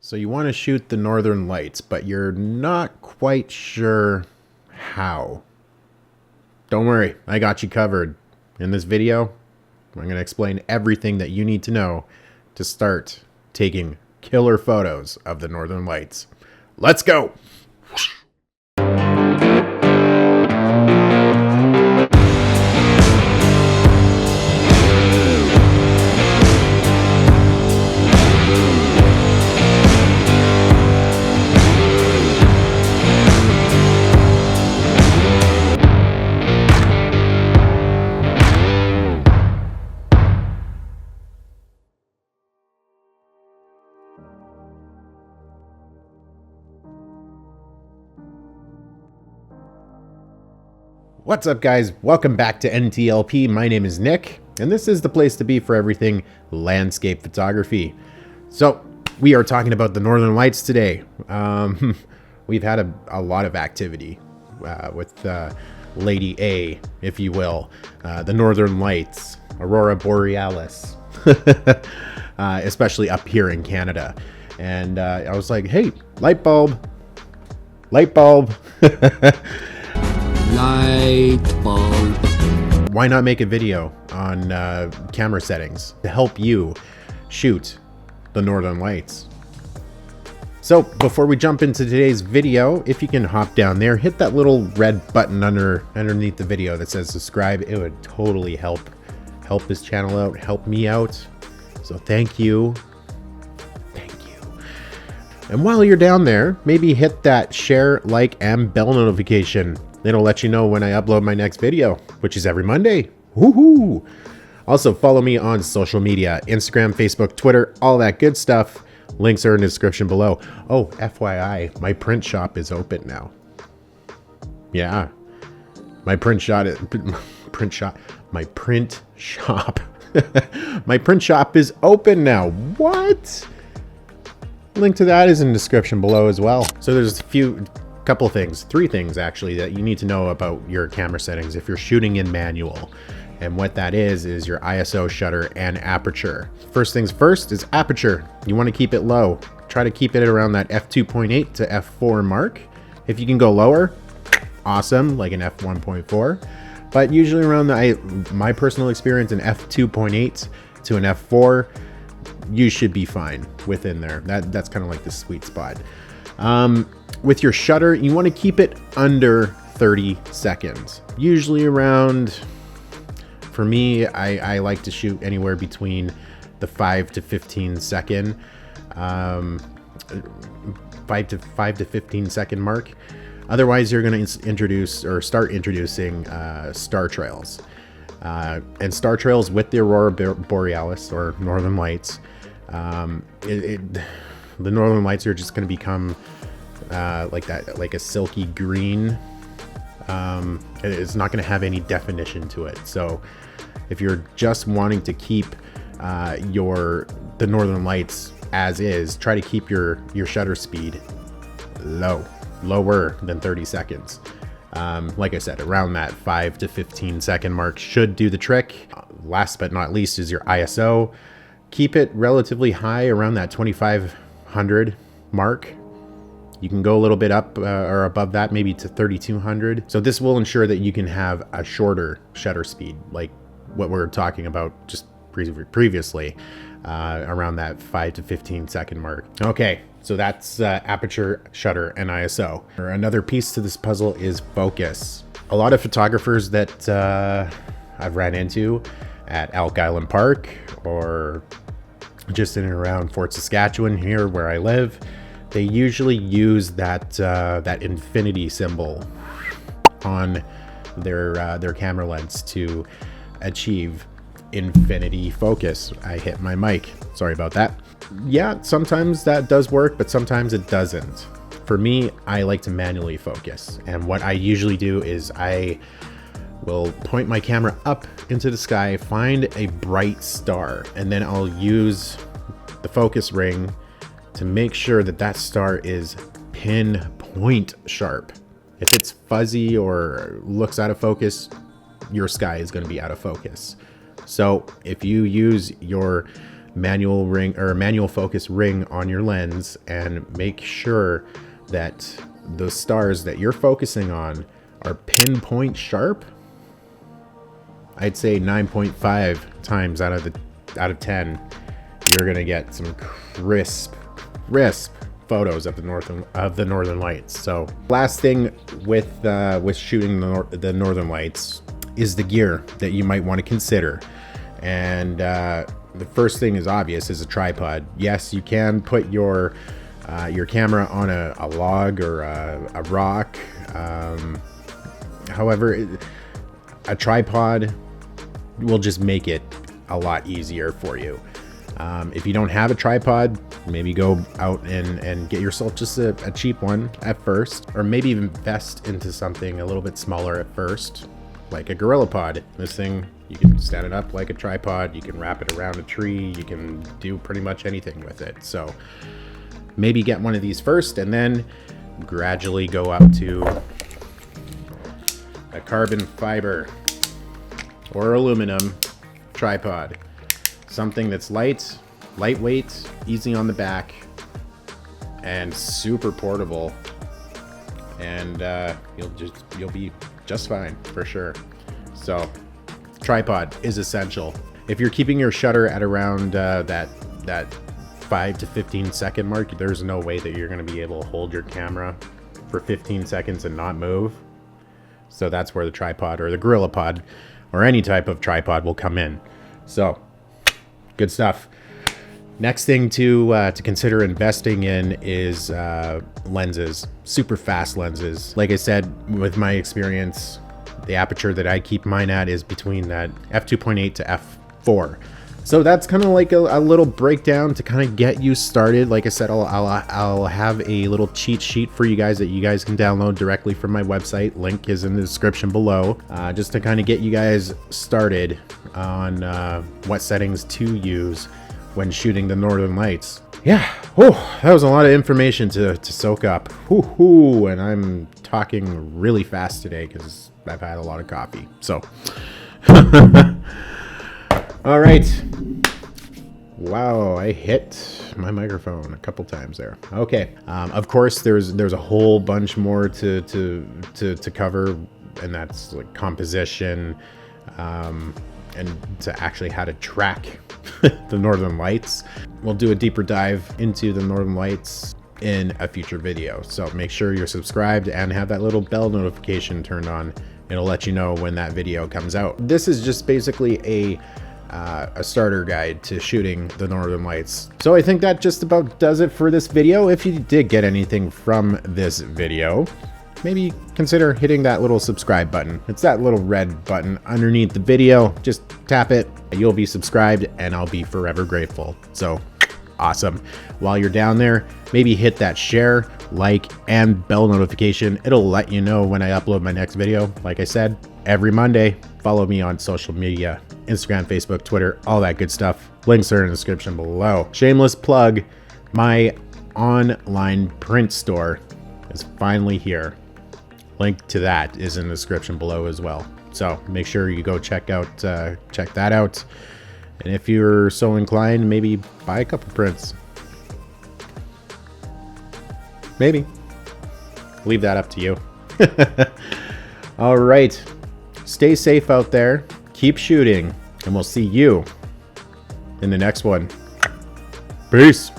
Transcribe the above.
So you want to shoot the northern lights, but you're not quite sure how. Don't worry, I got you covered. In this video, I'm going to explain everything that you need to know to start taking killer photos of the northern lights. Let's go! What's up, guys? Welcome back to NTLP. My name is Nick, and this is the place to be for everything landscape photography. So we are talking about the northern lights today. We've had a lot of activity with Lady A, if you will, the northern lights, Aurora Borealis, especially up here in Canada. And I was like, hey, light bulb. Light bulb. Why not make a video on camera settings to help you shoot the northern lights? So before we jump into today's video, if you can hop down there, hit that little red button underneath the video that says subscribe. It would totally help this channel out, help me out. So thank you. And while you're down there, maybe hit that share, like, and bell notification. It'll let you know when I upload my next video, which is every Monday. Woohoo! Also, follow me on social media, Instagram, Facebook, Twitter, all that good stuff. Links are in the description below. Oh, FYI, my print shop is open now. Yeah. My print shop my print shop is open now. What? Link to that is in the description below as well. So there's three things actually that you need to know about your camera settings if you're shooting in manual. And what that is your ISO, shutter, and aperture. First things first is aperture. You want to keep it low. Try to keep it around that f2.8 to f4 mark. If you can go lower, awesome, like an f1.4. But usually around my personal experience, an f2.8 to an f4, you should be fine within there. That's kind of like the sweet spot. With your shutter, you want to keep it under 30 seconds. Usually around, for me, I like to shoot anywhere between the 5 to 15 second, 5 to 15 second mark. Otherwise, you're going to start introducing star trails. And star trails with the Aurora Borealis or Northern Lights. The Northern Lights are just going to become like a silky green. It's not going to have any definition to it. So if you're just wanting to keep the Northern Lights as is, try to keep your shutter speed lower than 30 seconds. Like I said, around that 5 to 15 second mark should do the trick. Last but not least is your ISO. Keep it relatively high around that 2500 mark. You can go a little bit up or above that, maybe to 3200. So this will ensure that you can have a shorter shutter speed, like what we're talking about just previously, around that 5 to 15 second mark. Okay. So that's aperture, shutter, and ISO. Another piece to this puzzle is focus. A lot of photographers that I've ran into at Elk Island Park or just in and around Fort Saskatchewan here where I live, they usually use that infinity symbol on their camera lens to achieve infinity focus. I hit my mic. Sorry about that. Yeah, sometimes that does work, but sometimes it doesn't. For me, I like to manually focus. And what I usually do is I will point my camera up into the sky, find a bright star, and then I'll use the focus ring to make sure that star is pinpoint sharp. If it's fuzzy or looks out of focus, your sky is going to be out of focus. So if you use your manual ring or manual focus ring on your lens, and make sure that the stars that you're focusing on are pinpoint sharp. I'd say 9.5 times out of 10, you're gonna get some crisp photos of the northern lights. So last thing with shooting the northern lights is the gear that you might want to consider. And the first thing is obvious, is a tripod. Yes, you can put your camera on a log or a rock. However, a tripod will just make it a lot easier for you. If you don't have a tripod, maybe go out and get yourself just a cheap one at first, or maybe even invest into something a little bit smaller at first, like a GorillaPod. This thing, you can stand it up like a tripod, you can wrap it around a tree, you can do pretty much anything with it. So maybe get one of these first, and then gradually go up to a carbon fiber or aluminum tripod. Something that's lightweight, easy on the back, and super portable, and you'll be just fine for sure. So tripod is essential. If you're keeping your shutter at around that 5 to 15 second mark, there's no way that you're going to be able to hold your camera for 15 seconds and not move. So that's where the tripod or the GorillaPod or any type of tripod will come in. So good stuff. Next thing to consider investing in is lenses, super fast lenses. Like I said, with my experience, the aperture that I keep mine at is between that f2.8 to f4. So that's kind of like a little breakdown to kind of get you started. Like I said, I'll have a little cheat sheet for you guys that you guys can download directly from my website. Link is in the description below, just to kind of get you guys started on what settings to use when shooting the northern lights. Yeah, that was a lot of information to soak up. And I'm talking really fast today because I've had a lot of coffee. So all right. Wow, I hit my microphone a couple times there. Okay. Of course, there's a whole bunch more to cover, and that's like composition, and to actually how to track the northern lights. We'll do a deeper dive into the northern lights in a future video. So make sure you're subscribed and have that little bell notification turned on. It'll let you know when that video comes out. This is just basically a starter guide to shooting the northern lights. So I think that just about does it for this video. If you did get anything from this video, maybe consider hitting that little subscribe button. It's that little red button underneath the video. Just tap it, you'll be subscribed, and I'll be forever grateful. So awesome. While you're down there, maybe hit that share, like, and bell notification. It'll let you know when I upload my next video. Like I said, every Monday. Follow me on social media, Instagram, Facebook, Twitter, all that good stuff. Links are in the description below. Shameless plug, my online print store is finally here. Link to that is in the description below as well. So make sure you go check that out. And if you're so inclined, maybe buy a couple prints. Maybe. Leave that up to you. All right. Stay safe out there. Keep shooting. And we'll see you in the next one. Peace.